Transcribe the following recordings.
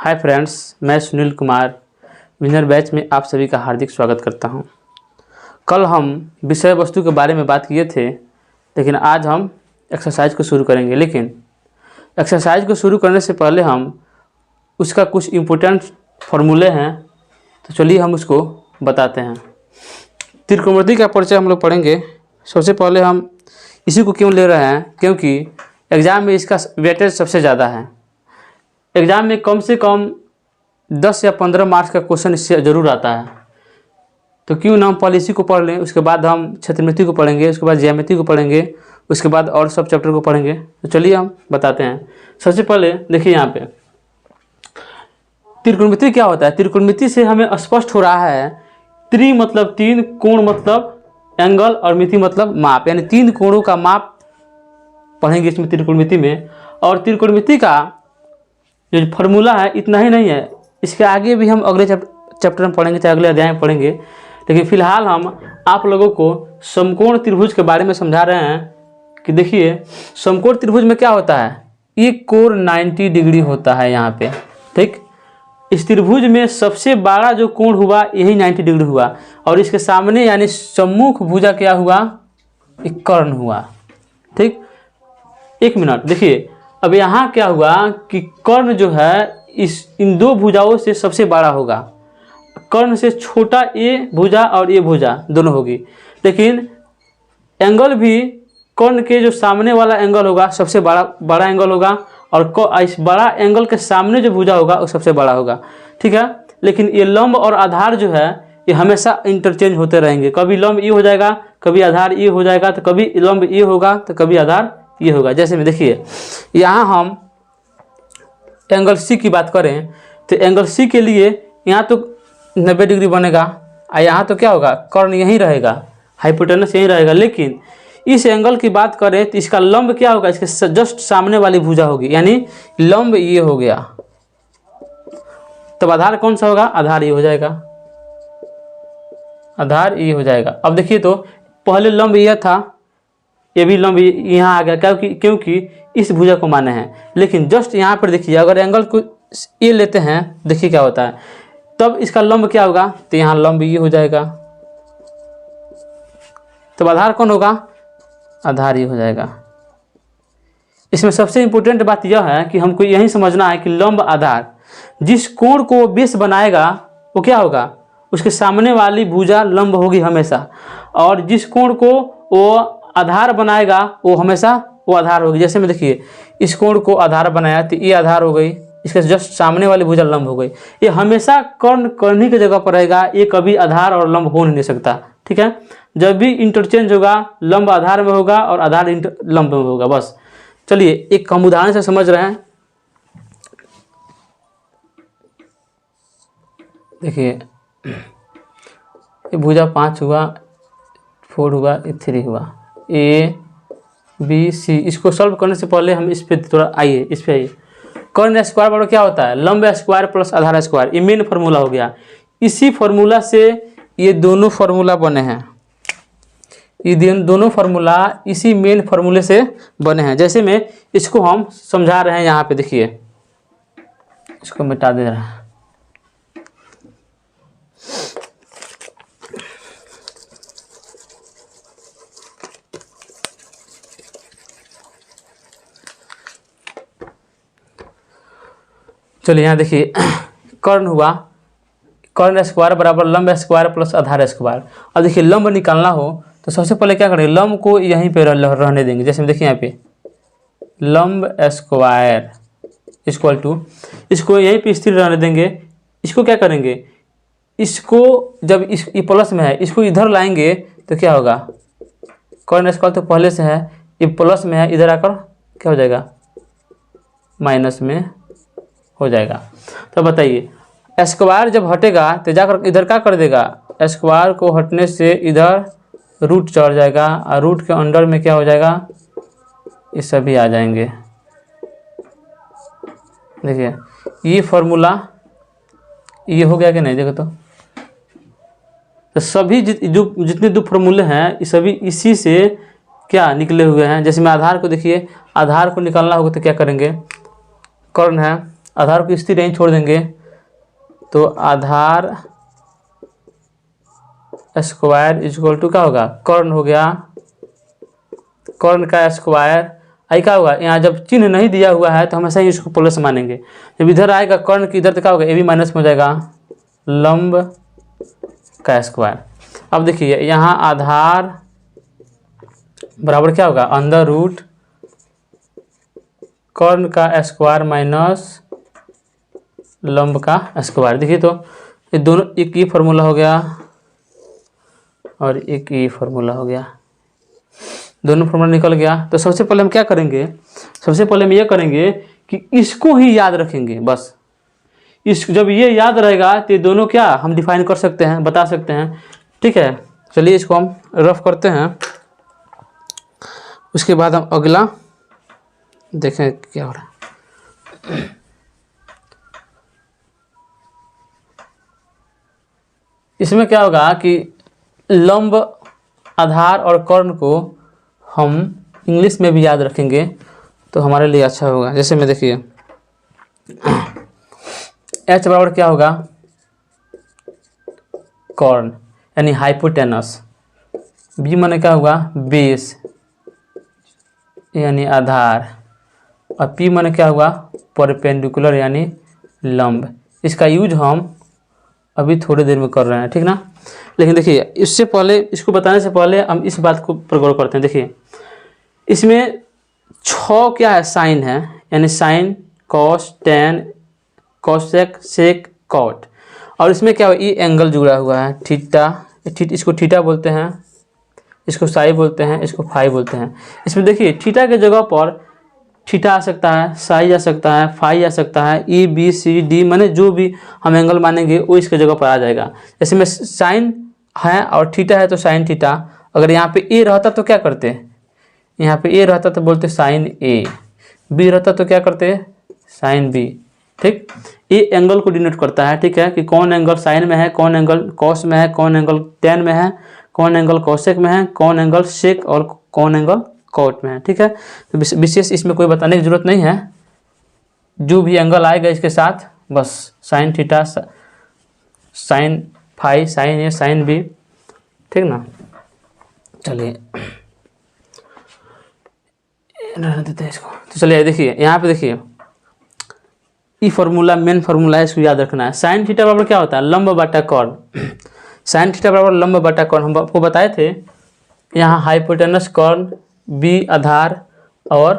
Hi friends, मैं Sunil Kumar winner batch में आप सभी का हार्दिक स्वागत करता हूं। कल हम विषय वस्तु के बारे में बात किए थे, लेकिन आज हम एक्सरसाइज को शुरू करेंगे। लेकिन एक्सरसाइज को शुरू करने से पहले हम उसका कुछ इम्पोर्टेंट फार्मूले हैं, तो चलिए हम उसको बताते हैं। त्रिकोणमिति का परिचय हम लोग पढ़ेंगे। सबसे पहले हम इसी को क्यों ले रहे हैं, क्योंकि एग्ज़ाम में इसका वेटेज सबसे ज़्यादा है। एग्ज़ाम में कम से कम 10 या 15 मार्क्स का क्वेश्चन इससे ज़रूर आता है। तो क्यों ना हम पहले इसी को पढ़ लें, उसके बाद हम क्षेत्रमिति को पढ़ेंगे, उसके बाद ज्यामिति को पढ़ेंगे, उसके बाद और सब चैप्टर को पढ़ेंगे। तो चलिए हम बताते हैं। सबसे पहले देखिए यहाँ पे त्रिकोणमिति क्या होता है। त्रिकोणमिति से हमें स्पष्ट हो रहा है, त्रि मतलब तीन, कोण मतलब एंगल और मिति मतलब माप, यानी तीन कोणों का माप पढ़ेंगे इसमें त्रिकोणमिति में। और त्रिकोणमिति का जो फार्मूला है इतना ही नहीं है, इसके आगे भी हम अगले चैप्टर में पढ़ेंगे, चाहे अगले अध्याय में पढ़ेंगे। लेकिन फिलहाल हम आप लोगों को समकोण त्रिभुज के बारे में समझा रहे हैं कि देखिए समकोण त्रिभुज में क्या होता है। एक कोण 90 डिग्री होता है यहाँ पे, ठीक। इस त्रिभुज में सबसे बड़ा जो कोण हुआ यही 90 डिग्री हुआ, और इसके सामने यानी सम्मुख भुजा क्या हुआ, एक कर्ण हुआ, ठीक। एक मिनट देखिए, अब यहाँ क्या हुआ कि कर्ण जो है इन दो भुजाओं से सबसे बड़ा होगा। कर्ण से छोटा ये भुजा और ये भुजा दोनों होगी, लेकिन एंगल भी कर्ण के जो सामने वाला एंगल होगा सबसे बड़ा एंगल होगा, और इस बड़ा एंगल के सामने जो भुजा होगा वो सबसे बड़ा होगा, ठीक है। लेकिन ये लंब और आधार जो है ये हमेशा इंटरचेंज होते रहेंगे। कभी लंब ये हो जाएगा, कभी आधार ये हो जाएगा, तो कभी लंब ये होगा तो कभी आधार ये होगा। जैसे में देखिए यहाँ हम एंगल सी की बात करें तो एंगल सी के लिए यहाँ तो 90 डिग्री बनेगा, और यहाँ तो क्या होगा, कर्ण यहीं रहेगा, हाइपोटेनस यहीं रहेगा। लेकिन इस एंगल की बात करें तो इसका लंब क्या होगा, इसके जस्ट सामने वाली भुजा होगी, यानी लंब ये हो गया। तब आधार कौन सा होगा, आधार ये हो जाएगा, आधार ये हो जाएगा। अब देखिए तो पहले लंब यह था, ये भी लंब यहाँ आ गया, क्योंकि इस भुजा को माने हैं। लेकिन जस्ट यहाँ पर देखिए अगर एंगल को ये लेते हैं, देखिए क्या होता है, तब इसका लंब क्या होगा, तो यहाँ लंब ये हो जाएगा। तब आधार कौन होगा, आधार ये हो जाएगा। इसमें सबसे इंपॉर्टेंट बात यह है कि हमको यही समझना है कि लंब आधार जिस कोण को बेस बनाएगा वो क्या होगा, उसके सामने वाली भुजा लंब होगी हमेशा, और जिस कोण को वो आधार बनाएगा वो हमेशा वो आधार होगी। जैसे में देखिए इस कोण को आधार बनाया तो ये आधार हो गई, इसके जस्ट सामने वाली भुजा लंब हो गई। ये हमेशा कर्ण कर्णी की जगह पर रहेगा, ये कभी आधार और लंब हो नहीं सकता, ठीक है। जब भी इंटरचेंज होगा लंब आधार में होगा और आधार लंब में होगा, बस। चलिए एक हम उदाहरण से समझ रहे हैं। देखिए ये भुजा 5 हुआ, 4 हुआ, 3 हुआ, ए बी सी। इसको सॉल्व करने से पहले हम इस पे थोड़ा आइए, इस पे आइए। कर्ण स्क्वायर बराबर क्या होता है, लंब स्क्वायर प्लस आधार स्क्वायर। ये मेन फार्मूला हो गया। इसी फार्मूला से ये दोनों फार्मूला बने हैं, ये दोनों फार्मूला इसी मेन फार्मूले से बने हैं। जैसे में इसको हम समझा रहे हैं यहाँ पे, देखिए इसको मिटा दे रहा है। चलिए यहाँ देखिए कर्ण हुआ, कर्ण स्क्वायर बराबर लंब स्क्वायर प्लस आधार स्क्वायर। अब देखिए लंब निकालना हो तो सबसे पहले क्या करें, लंब को यहीं पे रहने देंगे। जैसे देखिए यहाँ पे लंब स्क्वायर इक्वल टू, इसको यहीं पे स्थिर रहने देंगे। इसको क्या करेंगे, इसको जब ये प्लस में है इसको इधर लाएंगे तो क्या होगा, कर्ण स्क्वायर तो पहले से है, ये प्लस में है, इधर आकर क्या हो जाएगा, माइनस में हो जाएगा। तो बताइए स्क्वायर जब हटेगा तो जाकर इधर क्या कर देगा, स्क्वायर को हटने से इधर रूट चढ़ जाएगा, और रूट के अंडर में क्या हो जाएगा, ये सभी आ जाएंगे। देखिए ये फार्मूला ये हो गया कि नहीं, देखो तो सभी जितने दो फार्मूले हैं ये सभी इसी से क्या निकले हुए हैं। जैसे मैं आधार को देखिए, आधार को निकालना होगा तो क्या करेंगे, कर्ण है आधार को स्थिर यहीं छोड़ देंगे, तो आधार स्क्वायर इक्वल टू क्या होगा, कर्ण हो गया, कर्ण का स्क्वायर। आई क्या होगा, यहाँ जब चिन्ह नहीं दिया हुआ है तो हमेशा ही इसको प्लस मानेंगे, जब इधर आएगा कर्ण की इधर तो क्या होगा, ए बी माइनस में हो जाएगा, लंब का स्क्वायर। अब देखिए यहाँ आधार बराबर क्या होगा, अंडर रूट कर्ण का स्क्वायर माइनस लंब का स्क्वायर। देखिए तो ये दोनों एक ही फार्मूला हो गया और एक ही फार्मूला हो गया, दोनों फार्मूला निकल गया। तो सबसे पहले हम क्या करेंगे, सबसे पहले हम ये करेंगे कि इसको ही याद रखेंगे बस। इस जब ये याद रहेगा तो ये दोनों क्या हम डिफाइन कर सकते हैं, बता सकते हैं। ठीक है, चलिए इसको हम रफ करते हैं, उसके बाद हम अगला देखें क्या हो रहा है। इसमें क्या होगा कि लंब, आधार और कर्ण को हम इंग्लिश में भी याद रखेंगे तो हमारे लिए अच्छा होगा। जैसे में देखिए एच बराबर क्या होगा, कर्ण यानी हाइपोटेनस, बी माने क्या होगा, बेस यानी आधार, और पी माने क्या होगा, परपेंडिकुलर यानी लंब। इसका यूज हम अभी थोड़ी देर में कर रहे हैं, ठीक ना। लेकिन देखिए इससे पहले, इसको बताने से पहले हम इस बात को पर गौर करते हैं। देखिए इसमें 6 क्या है, साइन है, यानी साइन, कॉस, टेन, कॉसेक, सेक, कॉट। और इसमें क्या है, ये एंगल जुड़ा हुआ है, थीटा, इसको थीटा बोलते हैं, इसको साई बोलते हैं, इसको फाई बोलते हैं। इसमें देखिए थीटा के जगह पर थीटा आ सकता है, साई आ सकता है, फाई आ सकता है, ई बी सी डी, माने जो भी हम एंगल मानेंगे वो इसके जगह पर आ जाएगा। जैसे में साइन है और थीटा है तो साइन थीटा। अगर यहाँ पे ए रहता तो क्या करते, यहाँ पे ए रहता तो बोलते साइन ए, बी रहता तो क्या करते, साइन बी। ठीक, ये एंगल को डिनोट करता है, ठीक है, कि कौन एंगल साइन में है, कौन एंगल कॉस में है, कौन एंगल टेन में है, कौन एंगल कॉसेक में है, कौन एंगल सेक और कौन एंगल कॉट में है। ठीक है, तो विशेष इसमें कोई बताने की जरूरत नहीं है, जो भी एंगल आएगा इसके साथ बस sine theta, sine phi, sine A, sine B, ठीक ना। चलिए रहने देते हैं इसको। तो चलिए देखिए यहाँ पे देखिए ये फार्मूला मेन फार्मूला है, इसको याद रखना है। साइन थीटा बराबर क्या होता है, लंब बटा कर्ण। साइन थीटा बराबर लंब बटा कर्ण, हम आपको बताए थे। यहाँ हाइपोटेनस कर्ण, बी आधार और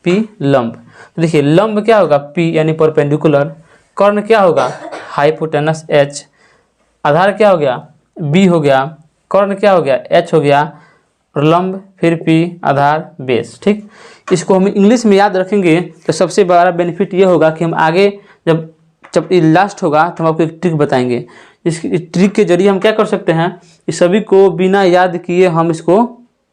पी लंब। तो देखिए लंब क्या होगा, पी यानी परपेंडिकुलर, कर्ण क्या होगा, हाइपोटेनस एच, आधार क्या हो गया, बी हो गया, कर्ण क्या हो गया, एच हो गया, और लंब फिर पी, आधार, बेस। ठीक, इसको हम इंग्लिश में याद रखेंगे तो सबसे बड़ा बेनिफिट ये होगा कि हम आगे जब ये लास्ट होगा तो हम आपको एक ट्रिक बताएंगे। इस ट्रिक के जरिए हम क्या कर सकते हैं, इस सभी को बिना याद किए हम इसको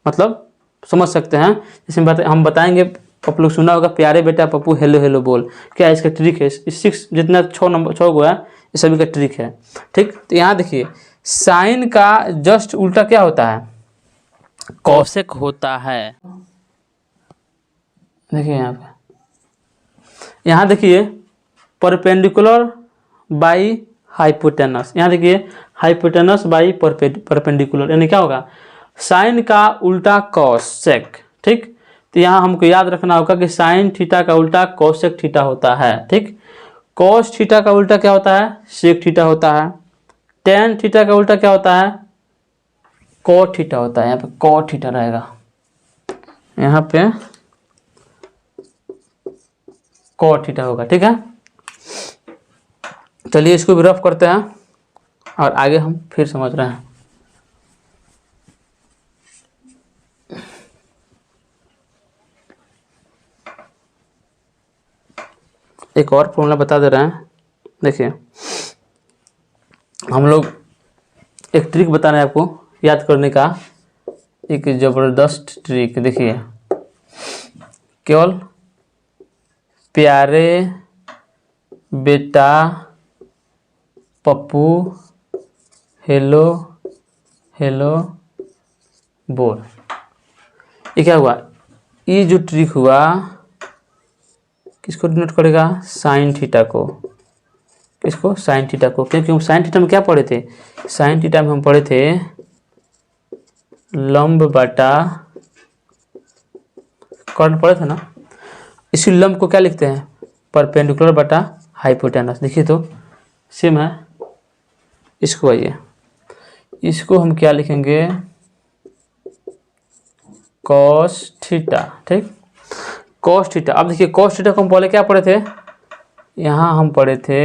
मतलब समझ सकते हैं। इसमें हम बताएंगे, आप लोग सुना होगा, प्यारे बेटा पप्पू हेलो हेलो बोल, क्या इसका ट्रिक है। इस 6 जितना 6 गो है, ये सभी का ट्रिक है। ठीक, तो यहाँ देखिए साइन का जस्ट उल्टा क्या होता है, कॉसेक होता है। देखिए यहाँ देखिए परपेंडिकुलर बाई हाइपोटेनस, यहाँ देखिए हाइपोटेनस बाई परपेंडिकुलर, यानी क्या होगा, साइन का उल्टा कॉसेक। ठीक, तो यहाँ हमको याद रखना होगा कि साइन थीटा का उल्टा कॉसेक थीटा होता है। ठीक, कॉस थीटा का उल्टा क्या होता है, सेक थीटा होता है। टेन थीटा का उल्टा क्या होता है, कॉट थीटा होता है। यहाँ पे कॉट थीटा रहेगा, यहाँ पे कॉट थीटा होगा। ठीक है, चलिए इसको भी रफ करते हैं और आगे हम फिर समझ रहे हैं। एक और फॉर्मूला बता दे रहे हैं। देखिए हम लोग एक ट्रिक बता रहे हैं आपको याद करने का, एक ज़बरदस्त ट्रिक। देखिए केवल प्यारे बेटा पप्पू हेलो हेलो बोल, ये क्या हुआ, ये जो ट्रिक हुआ किसको डिनोट करेगा, साइन थीटा को। किसको, साइन थीटा को, क्योंकि हम साइन थीटा में क्या पढ़े थे, साइन थीटा में हम पढ़े थे लंब बटा कर्ण पढ़े थे ना। इसी लंब को क्या लिखते हैं, परपेंडिकुलर बटा हाइपोटेनस। देखिए तो सेम है। इसको आइए, इसको हम क्या लिखेंगे, कॉस थीटा। ठीक, कॉस थीटा। अब देखिए कॉस थीटा को हम पहले क्या पढ़े थे, यहाँ हम पढ़े थे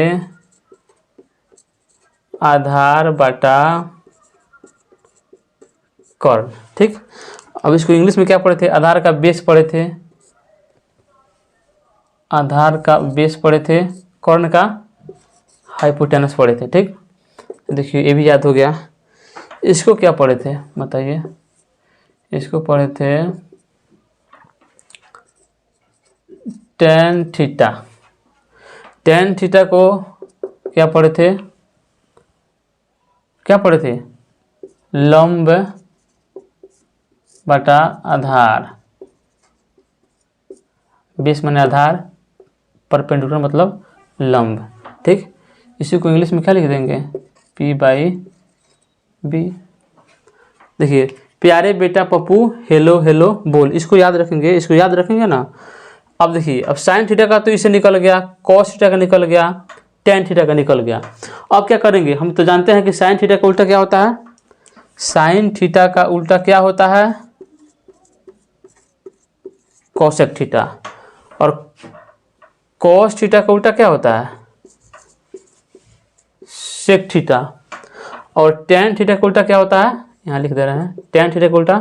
आधार बटा कर्ण। ठीक, अब इसको इंग्लिश में क्या पढ़े थे, आधार का बेस पढ़े थे, आधार का बेस पढ़े थे, कर्ण का हाइपोटेनस पढ़े थे। ठीक, देखिए ये भी याद हो गया। इसको क्या पढ़े थे बताइए, इसको पढ़े थे टेन थीटा। टेन थीटा को क्या पढ़े थे, क्या पढ़े थे, लंब बटा आधार। बेस माने आधार, परपेंडिकुलर मतलब लंब। ठीक, इसी को इंग्लिश में क्या लिख देंगे, P बाई बी। देखिए प्यारे बेटा पप्पू हेलो हेलो बोल, इसको याद रखेंगे, इसको याद रखेंगे ना। अब देखिए, अब साइन थीटा का तो इसे निकल गया, कॉस थीटा का निकल गया, टेन थीटा का निकल गया। अब क्या करेंगे, हम तो जानते हैं कि साइन थीटा का उल्टा क्या होता है, साइन थीटा का उल्टा क्या होता है, कोसेक थीटा। और कॉस थीटा का उल्टा क्या होता है, सेक थीटा। और टेन थीटा का उल्टा क्या होता है, यहाँ लिख दे रहे हैं, टेन थीटा का उल्टा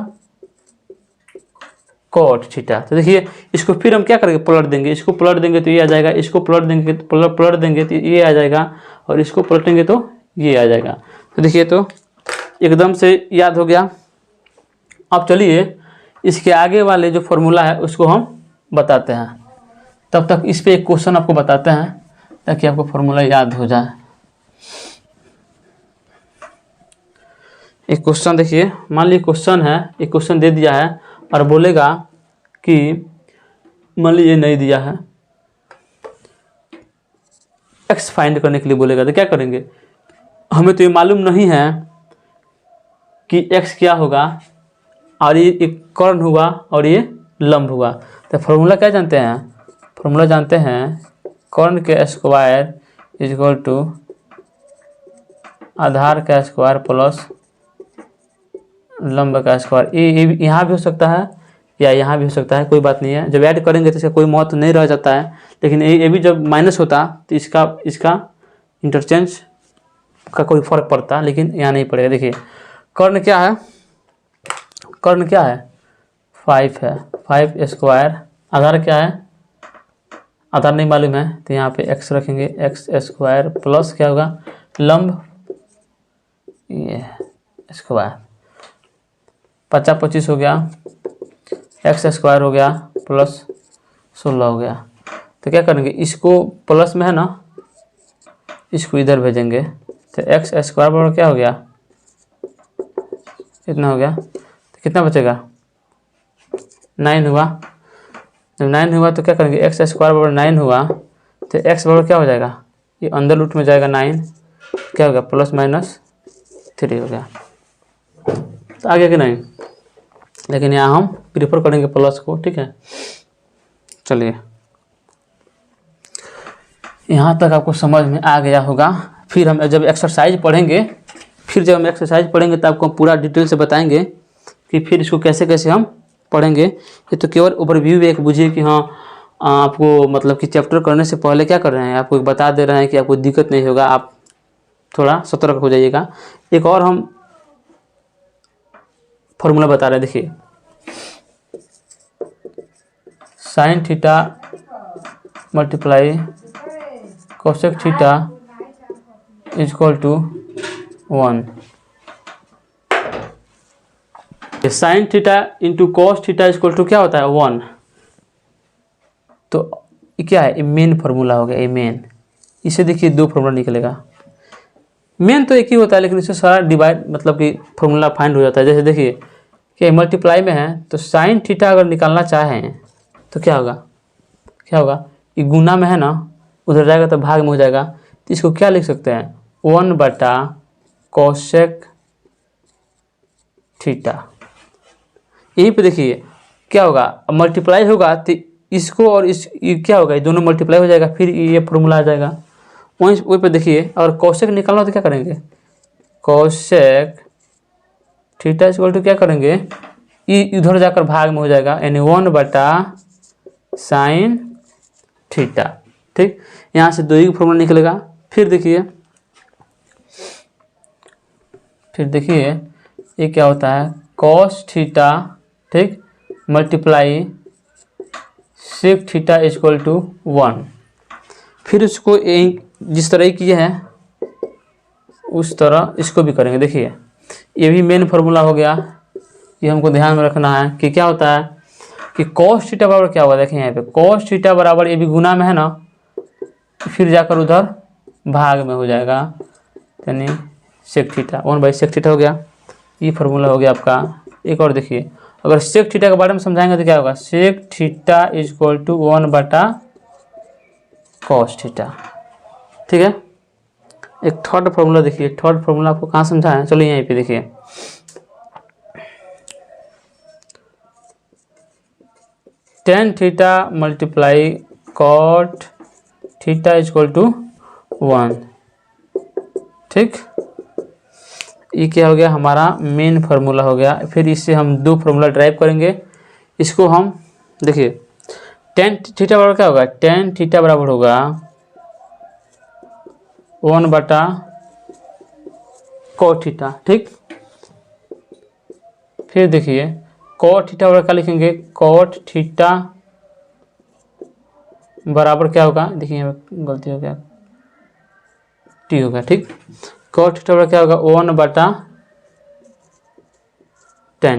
कॉट थीटा। तो देखिए इसको फिर हम क्या करेंगे, पलट देंगे, इसको पलट देंगे तो ये आ जाएगा, इसको पलट देंगे तो पलट देंगे तो ये आ जाएगा, और इसको पलटेंगे तो ये आ जाएगा। तो देखिए तो एकदम से याद हो गया। अब चलिए इसके आगे वाले जो फॉर्मूला है उसको हम बताते हैं, तब तक इस पे एक क्वेश्चन आपको बताते हैं ताकि आपको फॉर्मूला याद हो जाए। एक क्वेश्चन देखिए, मान लीजिए क्वेश्चन है, एक क्वेश्चन दे दिया है और बोलेगा कि मान लीजिए नहीं दिया है, एक्स फाइंड करने के लिए बोलेगा, तो क्या करेंगे, हमें तो ये मालूम नहीं है कि एक्स क्या होगा, और ये एक कर्ण हुआ और ये लंब हुआ। तो फॉर्मूला क्या जानते हैं, फॉर्मूला जानते हैं कर्ण के स्क्वायर इज इक्वल टू आधार का स्क्वायर प्लस लंब का स्क्वायर। ये यहाँ भी हो सकता है या यहाँ भी हो सकता है, कोई बात नहीं है। जब ऐड करेंगे तो इसका कोई महत्व नहीं रह जाता है, लेकिन ये भी जब माइनस होता तो इसका इंटरचेंज का कोई फर्क पड़ता, लेकिन यहाँ नहीं पड़ेगा। देखिए कर्ण क्या है, कर्ण क्या है, 5 है, 5 स्क्वायर। आधार क्या है, आधार नहीं मालूम है तो यहाँ पे x रखेंगे, एक्स स्क्वायर प्लस क्या होगा, लंब ये स्क्वायर, 50 25 हो गया, एक्स स्क्वायर हो गया प्लस 16 हो गया। तो क्या करेंगे, इसको प्लस में है ना, इसको इधर भेजेंगे, तो एक्स स्क्वायर बराबर क्या हो गया, इतना हो गया, तो कितना बचेगा, 9 हुआ। जब 9 हुआ तो क्या करेंगे, एक्स स्क्वायर बराबर 9 हुआ तो एक्स बराबर क्या हो जाएगा, ये अंदर रूट में जाएगा 9, क्या हो गया, प्लस माइनस 3 हो गया। तो आगे कि नहीं, लेकिन यहाँ हम प्रीफर करेंगे प्लस को। ठीक है, चलिए यहाँ तक आपको समझ में आ गया होगा। फिर हम जब एक्सरसाइज पढ़ेंगे, तो आपको पूरा डिटेल से बताएंगे कि फिर इसको कैसे कैसे हम पढ़ेंगे। ये तो केवल ओवरव्यू एक बुझिए कि हाँ आपको मतलब कि चैप्टर करने से पहले क्या कर रहे हैं, आपको बता दे रहे हैं कि आपको दिक्कत नहीं होगा, आप थोड़ा सतर्क हो जाइएगा। एक और हम फॉर्मूला बता रहे हैं, देखिए sine theta multiply cosec theta is equal to 1। Sine theta into cos theta is equal to क्या होता है, 1। तो ये क्या है, ये मेन फार्मूला हो गया, ये मेन। इसे देखिए 2 फार्मूला निकलेगा, मेन तो एक ही होता है लेकिन इससे सारा डिवाइड मतलब कि फार्मूला फाइंड हो जाता है। जैसे देखिए कि मल्टीप्लाई में है तो साइन थीटा अगर निकालना चाहें तो क्या होगा, ये गुना में है ना, उधर जाएगा तो भाग में हो जाएगा, तो इसको क्या लिख सकते हैं 1/cosec थीटा। यहीं पे देखिए क्या होगा, मल्टीप्लाई होगा तो इसको और इस ये क्या होगा, ये दोनों मल्टीप्लाई हो जाएगा, फिर ये फॉर्मूला आ जाएगा। वहीं पे देखिए अगर कॉसेक निकालना हो तो क्या करेंगे, कॉसेक थीटा इक्वल टू क्या करेंगे, ये इधर जाकर भाग में हो जाएगा, यानी 1/sin थीटा। ठीक, यहाँ से 2 ही फॉर्मूला निकलेगा। फिर देखिए ये क्या होता है, कॉस थीटा, ठीक, multiply sec theta equal to 1। फिर उसको जिस तरह किए हैं उस तरह इसको भी करेंगे। देखिए ये भी मेन फार्मूला हो गया, ये हमको ध्यान में रखना है कि क्या होता है कि कॉस थीटा बराबर क्या होगा। देखिए यहाँ पे कॉस थीटा बराबर, ये भी गुना में है ना, फिर जाकर उधर भाग में हो जाएगा, यानी सेक थीटा 1/सेक थीटा हो गया। ये फार्मूला हो गया आपका। एक और देखिए, अगर सेक थीटा के बारे में समझाएंगे तो क्या होगा, sec theta equal to 1/cos theta. ठीक है, एक थर्ड फार्मूला देखिए, थर्ड फार्मूला आपको कहाँ समझाएं, चलिए यहीं पे देखिए, tan theta multiply cot theta equal to 1। ठीक, ये क्या हो गया, हमारा मेन फार्मूला हो गया। फिर इससे हम 2 फार्मूला ड्राइव करेंगे। इसको हम देखिए tan थीटा बराबर क्या होगा, tan थीटा बराबर होगा 1/cot थीटा। ठीक, फिर देखिए cot थीटा बराबर क्या लिखेंगे, cot थीटा बराबर क्या होगा, देखिए यहाँ पे गलती हो गया, टी होगा। ठीक, cot थीटा बराबर क्या होगा 1/tan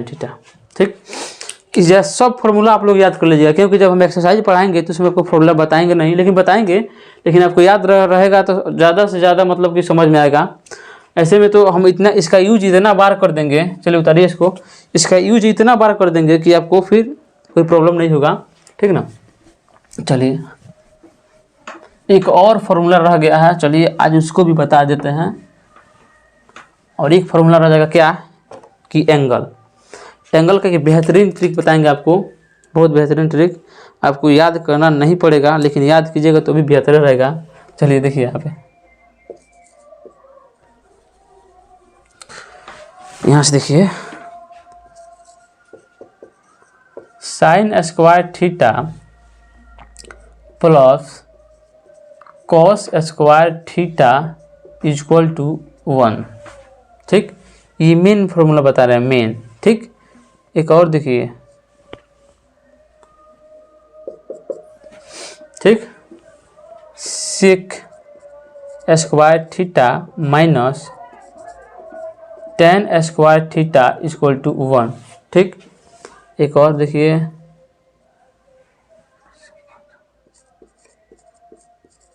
थीटा। ठीक, यह सब फॉर्मूला आप लोग याद कर लीजिएगा, क्योंकि जब हम एक्सरसाइज पढ़ाएंगे तो उसमें कोई फॉर्मूला बताएंगे नहीं, लेकिन बताएंगे, लेकिन आपको याद रहेगा तो ज़्यादा से ज़्यादा मतलब कि समझ में आएगा। ऐसे में तो हम इतना इसका यूज इतना बार कर देंगे, चलिए उतारिए इसको, इसका यूज इतना बार कर देंगे कि आपको फिर कोई प्रॉब्लम नहीं होगा। ठीक ना, चलिए एक और फार्मूला रह गया है, चलिए आज उसको भी बता देते हैं। और एक फार्मूला रह जाएगा क्या कि एंगल का एक बेहतरीन ट्रिक बताएंगे आपको, बहुत बेहतरीन ट्रिक, आपको याद करना नहीं पड़ेगा, लेकिन याद कीजिएगा तो भी बेहतर रहेगा। चलिए देखिए यहाँ पे, यहाँ से देखिए sine square theta plus cos square theta equal to 1। ठीक, ये मेन फार्मूला बता रहे हैं, मेन। ठीक, एक और देखिए, ठीक, sec square theta minus tan square theta equal to 1। ठीक, एक और देखिए,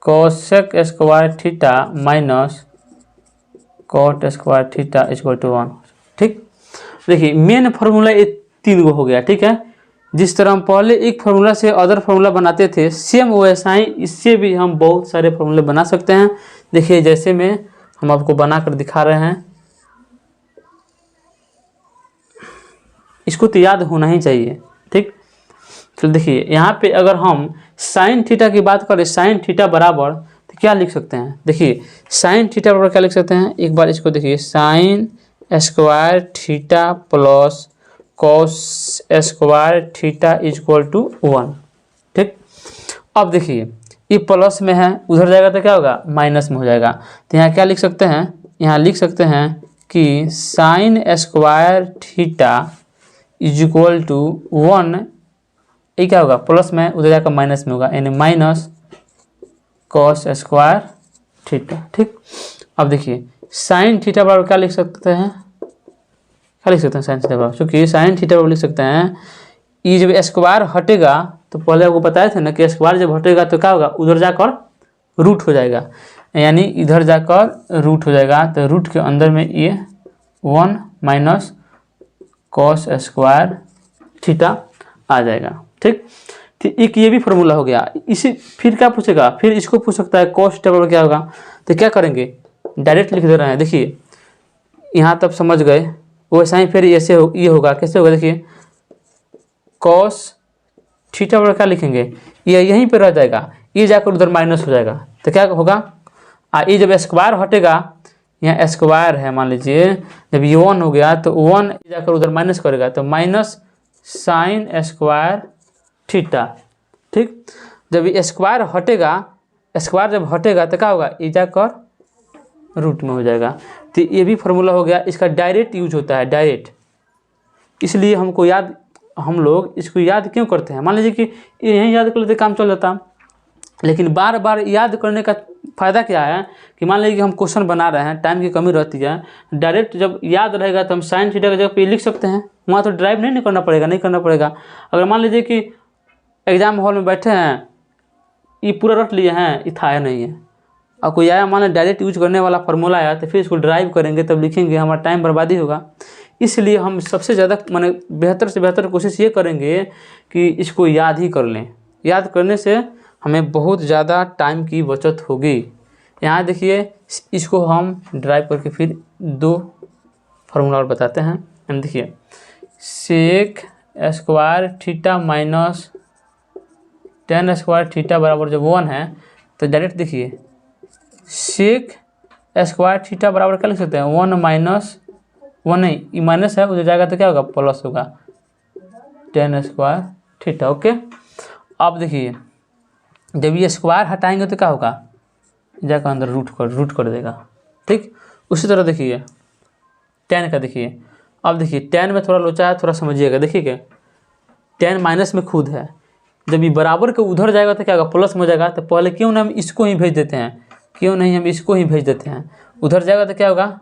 cosec square theta minus cot square theta equal to 1। ठीक, देखिए मेन फार्मूला ये 3 गो हो गया। ठीक है, जिस तरह हम पहले एक फार्मूला से अदर फार्मूला बनाते थे, सेम वैसा ही इससे भी हम बहुत सारे फार्मूले बना सकते हैं। देखिए जैसे में हम आपको बनाकर दिखा रहे हैं, इसको तो याद होना ही चाहिए। ठीक, तो देखिए यहाँ पे अगर हम साइन थीटा की बात करें, साइन थीटा बराबर तो क्या लिख सकते हैं, देखिए साइन थीटा बराबर क्या लिख सकते हैं, एक बार इसको देखिए, sine square theta plus cos square theta equal to 1। ठीक, अब देखिए ये प्लस में है, उधर जाएगा तो क्या होगा, माइनस में हो जाएगा। तो यहाँ क्या लिख सकते हैं, यहाँ लिख सकते हैं कि sine square theta equal to 1, ये क्या होगा, प्लस में, उधर जाकर माइनस में होगा, यानी माइनस कॉस स्क्वायर थीटा। ठीक, अब देखिए साइन थीटा बराबर क्या लिख सकते हैं, क्या लिख सकते हैं साइन थीटा बराबर, क्योंकि साइन थीटा बराबर लिख सकते हैं, ये जब स्क्वायर हटेगा तो पहले आपको बताए थे ना कि स्क्वायर जब हटेगा तो क्या होगा, उधर जाकर रूट हो जाएगा, यानी इधर जाकर रूट हो जाएगा। तो रूट के अंदर में ये 1 माइनस कॉस स्क्वायर थीटा आ जाएगा। ठीक, तो एक ये भी फार्मूला हो गया। इसी फिर क्या पूछेगा, फिर इसको पूछ सकता है cos थीटा बराबर क्या होगा। तो क्या करेंगे, डायरेक्ट लिख दे रहे हैं। देखिए यहाँ तब समझ गए, वैसा ही फिर ऐसे ये होगा, कैसे होगा देखिए, cos थीटा बराबर क्या लिखेंगे, ये यहीं पर रह जाएगा, ये जाकर उधर माइनस हो जाएगा। तो क्या होगा, ये जब स्क्वायर हटेगा, यहाँ स्क्वायर है मान लीजिए, जब ये 1 हो गया तो 1 जाकर उधर माइनस करेगा, तो माइनस साइन स्क्वायर थीटा। ठीक, जब ये स्क्वायर हटेगा, स्क्वायर जब हटेगा तो क्या होगा, ये जाकर रूट में हो जाएगा। तो ये भी फार्मूला हो गया। इसका डायरेक्ट यूज होता है, डायरेक्ट, इसलिए हमको याद, हम लोग इसको याद क्यों करते हैं। मान लीजिए कि यहीं याद कर लेते काम चल जाता, लेकिन बार बार याद करने का फ़ायदा क्या है कि मान लीजिए कि हम क्वेश्चन बना रहे हैं, टाइम की कमी रहती है, डायरेक्ट जब याद रहेगा तो हम साइन थीटा की जगह पे लिख सकते हैं, वहाँ तो ड्राइव नहीं करना पड़ेगा, नहीं करना पड़ेगा। अगर मान लीजिए कि एग्जाम हॉल में बैठे हैं, ये पूरा रट लिए हैं, ये था नहीं है, और कोई आया मान लीजिए डायरेक्ट यूज करने वाला फार्मूला आया, तो फिर इसको ड्राइव करेंगे तब लिखेंगे, हमारा टाइम बर्बादी होगा। इसलिए हम सबसे ज़्यादा माने बेहतर से बेहतर कोशिश ये करेंगे कि इसको याद ही कर लें। याद करने से हमें बहुत ज़्यादा टाइम की बचत होगी। यहाँ देखिए, इसको हम ड्राइव करके फिर 2 फार्मूला और बताते हैं। हम देखिए, sec square theta minus tan square theta बराबर जब 1 है, तो डायरेक्ट देखिए सेक स्क्वायर थीटा बराबर क्या लिख सकते हैं, 1 माइनस 1 नहीं, ये माइनस है, उधर जाएगा तो क्या होगा, प्लस होगा, टेन स्क्वायर थीटा। ओके, अब देखिए जब ये स्क्वायर हटाएंगे तो क्या होगा, जाकर अंदर रूट कर देगा। ठीक, उसी तरह देखिए टेन का, देखिए अब देखिए टेन में थोड़ा लोचा है, थोड़ा समझिएगा। देखिए क्या, टेन माइनस में खुद है, जब ये बराबर के उधर जाएगा तो क्या होगा, प्लस में हो जाएगा। तो पहले क्यों ना हम इसको ही भेज देते हैं, क्यों नहीं हम इसको ही भेज देते हैं, उधर जाएगा तो क्या होगा,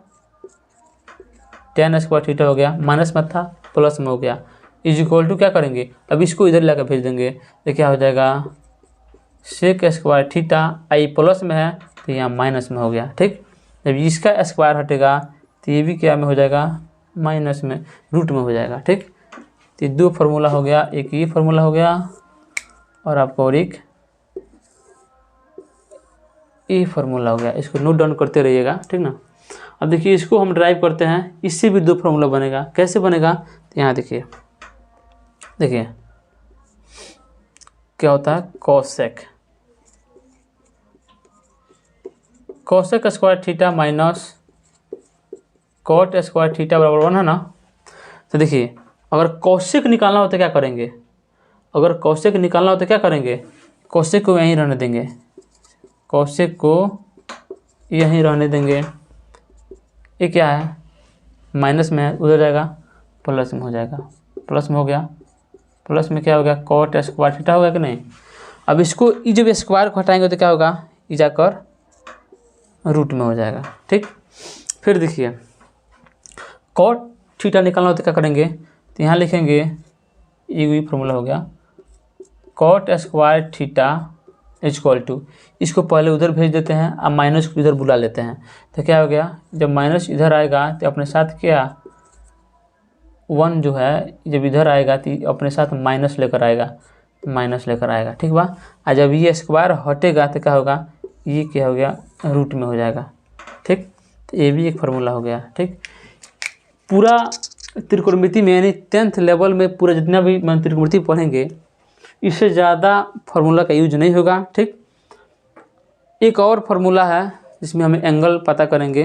टेन स्क्वायर थीटा हो गया, माइनस में था प्लस में हो गया, इज इक्वल टू क्या करेंगे, अब इसको इधर लाकर भेज देंगे तो क्या हो जाएगा, सेक स्क्वायर थीटा, आई प्लस में है तो यहाँ माइनस में हो गया। ठीक, जब इसका स्क्वायर हटेगा तो ये भी क्या में हो जाएगा, माइनस में, रूट में हो जाएगा। ठीक, तो 2 फार्मूला हो गया, एक ये फार्मूला हो गया और आपको और एक ये फार्मूला हो गया। इसको नोट डाउन करते रहिएगा, ठीक ना। अब देखिए इसको हम ड्राइव करते हैं, इससे भी 2 फार्मूला बनेगा। कैसे बनेगा, तो यहाँ देखिए, देखिए क्या होता है, cosec square theta minus cot square theta बराबर 1 है ना। तो देखिए अगर कोसेक निकालना हो तो क्या करेंगे, अगर कोसेक निकालना हो तो क्या करेंगे, कोसेक को यहीं रहने देंगे, कोसेक को यहीं रहने देंगे। ये क्या है, माइनस में है, उधर जाएगा प्लस में हो जाएगा, प्लस में हो गया, प्लस में क्या हो गया, कॉट स्क्वायर थीटा होगा कि नहीं। अब इसको ये जब स्क्वायर को हटाएंगे तो क्या होगा, ये जाकर रूट में हो जाएगा। ठीक, फिर देखिए कॉट थीटा निकालना हो तो क्या करेंगे, तो यहाँ लिखेंगे, ये भी फॉर्मूला हो गया, cot square theta equal to, इसको पहले उधर भेज देते हैं, अब माइनस को इधर बुला लेते हैं। तो क्या हो गया, जब माइनस इधर आएगा तो अपने साथ क्या, 1 जो है जब इधर आएगा तो अपने साथ माइनस लेकर आएगा, माइनस लेकर आएगा। ठीक बा, और जब ये स्क्वायर हटेगा तो क्या होगा, ये क्या हो गया, रूट में हो जाएगा। ठीक, तो ये भी एक फार्मूला हो गया। ठीक, पूरा त्रिकोणमिति में यानी 10th लेवल में पूरा जितना भी त्रिकोणमिति पढ़ेंगे, इससे ज़्यादा फार्मूला का यूज नहीं होगा। ठीक, एक और फार्मूला है जिसमें हमें एंगल पता करेंगे,